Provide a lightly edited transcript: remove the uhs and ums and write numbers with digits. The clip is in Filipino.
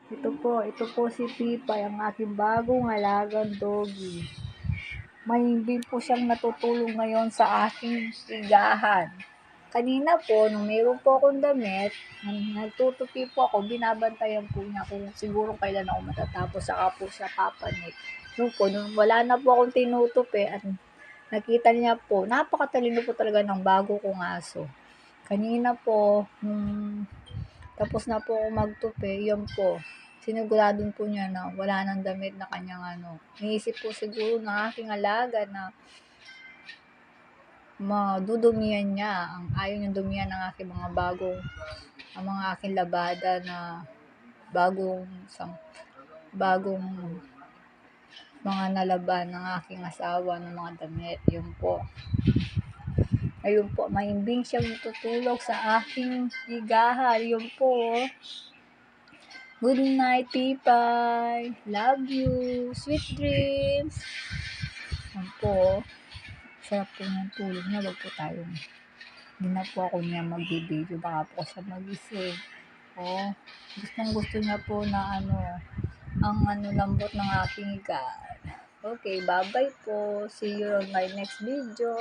Ito po si Pipay, ang aking bagong alagang doggy. Mahimbing po siyang natutulog ngayon sa aking higahan. Kanina po, nung meron po akong damit, nagtutupi po ako, binabantayan po niya kung siguro kailan ako matatapos, saka po siya papanik. Nung wala na po akong tinutupi at nakita niya po, napakatalino po talaga ng bago kong aso. Kanina po, tapos na po ako magtupi, yun po, siniguradon po niya na wala nang damit na kanyang Iniisip po siguro ng aking alaga na madudumihan niya. Ayaw niyang dumihan ng aking mga aking labada na bagong mga nalaban ng aking asawa ng mga damit. Yun po. Ayun po, mahimbing siyang tutulog sa aking higahan. Yun po. Good night, Pipay. Love you. Sweet dreams. Yun po. Sarap po ng tulog niya. Wag po tayong hindi na po ako niya magbibideo. Baka po siya magising. Gusto niya po na ang lambot ng aking higaan. Okay, bye-bye po. See you on my next video.